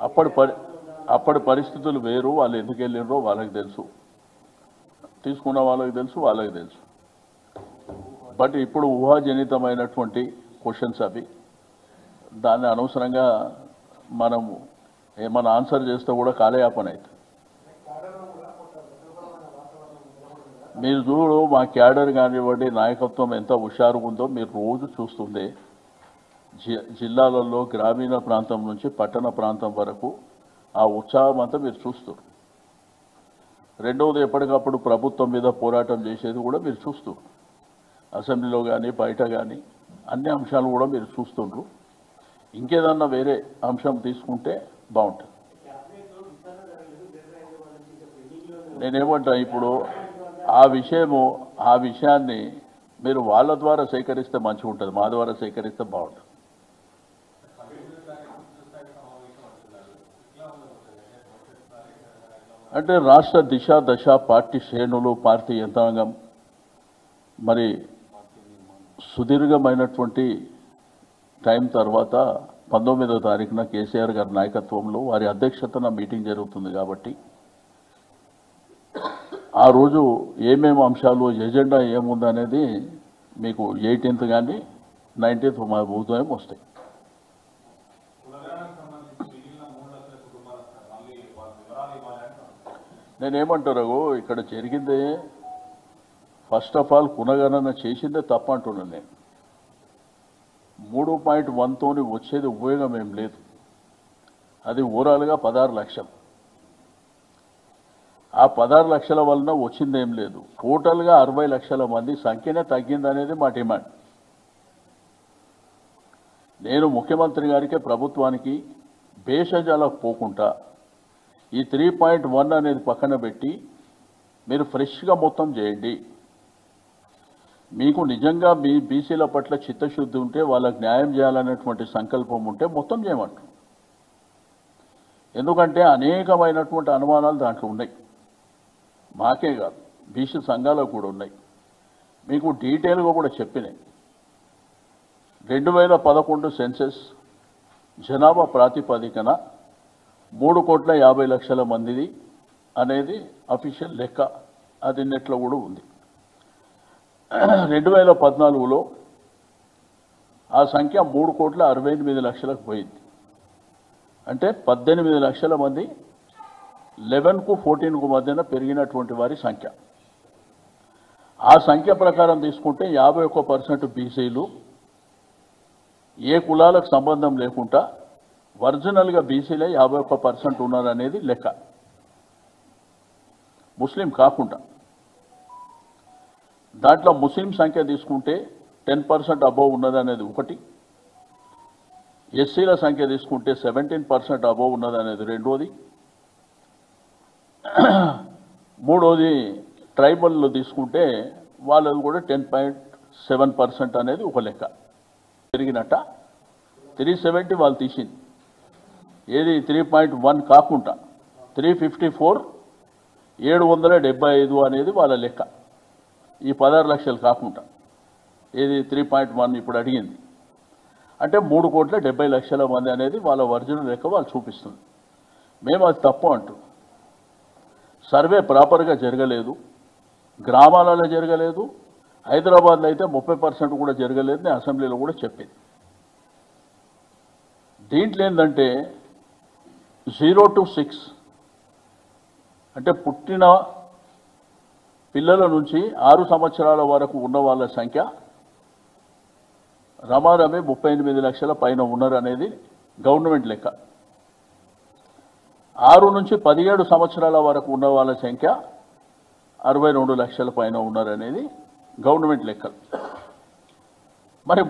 అప్పటి పరిస్థితులు వేరు. వాళ్ళు ఎందుకు వెళ్ళినరో వాళ్ళకి తెలుసు, తీసుకున్న వాళ్ళకి తెలుసు, వాళ్ళకి తెలుసు. బట్ ఇప్పుడు ఊహాజనితమైనటువంటి క్వశ్చన్స్ అవి. దాన్ని అనవసరంగా మనం ఏమన్నా ఆన్సర్ చేస్తే కూడా కాలయాపన అవుతుంది. మీరు చూడు, మా క్యాడర్ కానివ్వండి, నాయకత్వం ఎంత హుషారుగా ఉందో మీరు రోజు చూస్తుండే. జిల్లాలలో గ్రామీణ ప్రాంతం నుంచి పట్టణ ప్రాంతం వరకు ఆ ఉత్సాహం అంతా మీరు చూస్తారు. రెండవది, ఎప్పటికప్పుడు ప్రభుత్వం మీద పోరాటం చేసేది కూడా మీరు చూస్తారు. అసెంబ్లీలో కానీ బయట కానీ అన్ని అంశాలు కూడా మీరు చూస్తుండ్రు. ఇంకేదన్నా వేరే అంశం తీసుకుంటే బాగుంటుంది. నేనేమంటా, ఇప్పుడు ఆ విషయాన్ని మీరు వాళ్ళ ద్వారా సేకరిస్తే మంచిగా ఉంటుంది, మా ద్వారా సేకరిస్తే బాగుంటుంది. అంటే రాష్ట్ర దిశ దశ, పార్టీ శ్రేణులు, పార్టీ యంత్రాంగం మరి సుదీర్ఘమైనటువంటి టైం తర్వాత 19వ తారీఖున కేసీఆర్ గారి నాయకత్వంలో వారి అధ్యక్షతన మీటింగ్ జరుగుతుంది. కాబట్టి ఆ రోజు ఏమేమి అంశాలు, ఎజెండా ఏముందనేది మీకు 18th కానీ 19th మా ఉదయం వస్తాయి. నేనేమంటారు, ఇక్కడ జరిగిందే ఫస్ట్ ఆఫ్ ఆల్ కునగణన చేసిందే తప్ప అంటున్నాను నేను. 3.1 తోని వచ్చేది ఉపయోగం ఏం లేదు. అది ఓవరాల్గా 16 లక్షలు. ఆ 16 లక్షల వలన వచ్చిందేం లేదు. టోటల్గా 60 లక్షల మంది సంఖ్యనే తగ్గిందనేది మా డిమాండ్. నేను ముఖ్యమంత్రి గారికి, ప్రభుత్వానికి భేషజాలకు పోకుండా ఈ 3.1 అనేది పక్కన పెట్టి మీరు ఫ్రెష్గా మొత్తం చేయండి. మీకు నిజంగా మీ బీసీల పట్ల చిత్తశుద్ధి ఉంటే, వాళ్ళకి న్యాయం చేయాలనేటువంటి సంకల్పం ఉంటే మొత్తం చేయమంటారు. ఎందుకంటే అనేకమైనటువంటి అనుమానాలు దాంట్లో ఉన్నాయి. మాకే కాదు, బీసీ సంఘాలకు కూడా ఉన్నాయి. మీకు డీటెయిల్గా కూడా చెప్పినాయి. 2011 సెన్సెస్ జనాభా ప్రాతిపదికన 3,50,00,000 మందిది అనేది అఫీషియల్ లెక్క. అది నెట్లో కూడా ఉంది. 2014లో ఆ సంఖ్య 3,68,00,000కు పోయింది. అంటే 18 లక్షల మంది 11కు 14కు మధ్యన పెరిగినటువంటి వారి సంఖ్య. ఆ సంఖ్య ప్రకారం తీసుకుంటే 51% బీసీలు, ఏ కులాలకు సంబంధం లేకుండా ఒరిజినల్గా బీసీలే 51% ఉన్నారనేది లెక్క, ముస్లిం కాకుండా. దాంట్లో ముస్లిం సంఖ్య తీసుకుంటే 10% అబోవ్ ఉన్నదనేది ఒకటి, ఎస్సీల సంఖ్య తీసుకుంటే 17% అబోవ్ ఉన్నదనేది రెండోది, మూడోది ట్రైబల్లో తీసుకుంటే వాళ్ళది కూడా 10.7% అనేది ఒక లెక్క. పెరిగినట్ట 370 వాళ్ళు తీసింది. ఏది 3.1 కాకుండా 354, 775 అనేది వాళ్ళ లెక్క. ఈ 16 లక్షలు కాకుండా ఏది 3.1 ఇప్పుడు అడిగింది. అంటే 3,70,00,000 మంది అనేది వాళ్ళ ఒరిజినల్ లెక్క వాళ్ళు చూపిస్తుంది. మేము అది తప్పు అంటూ, సర్వే ప్రాపర్గా జరగలేదు, గ్రామాలలో జరగలేదు, హైదరాబాద్లో అయితే 30% కూడా జరగలేదు. నేను అసెంబ్లీలో కూడా చెప్పింది. దీంట్లో ఏంటంటే 0 to 6 అంటే పుట్టిన పిల్లల నుంచి 6 సంవత్సరాల వరకు ఉన్న వాళ్ళ సంఖ్య రమారమి 38 లక్షల పైన ఉన్నారు అనేది గవర్నమెంట్ లెక్క. 6 నుంచి 17 సంవత్సరాల వరకు ఉన్న వాళ్ళ సంఖ్య 62 లక్షల పైన ఉన్నారు అనేది గవర్నమెంట్ లెక్కలు. మరి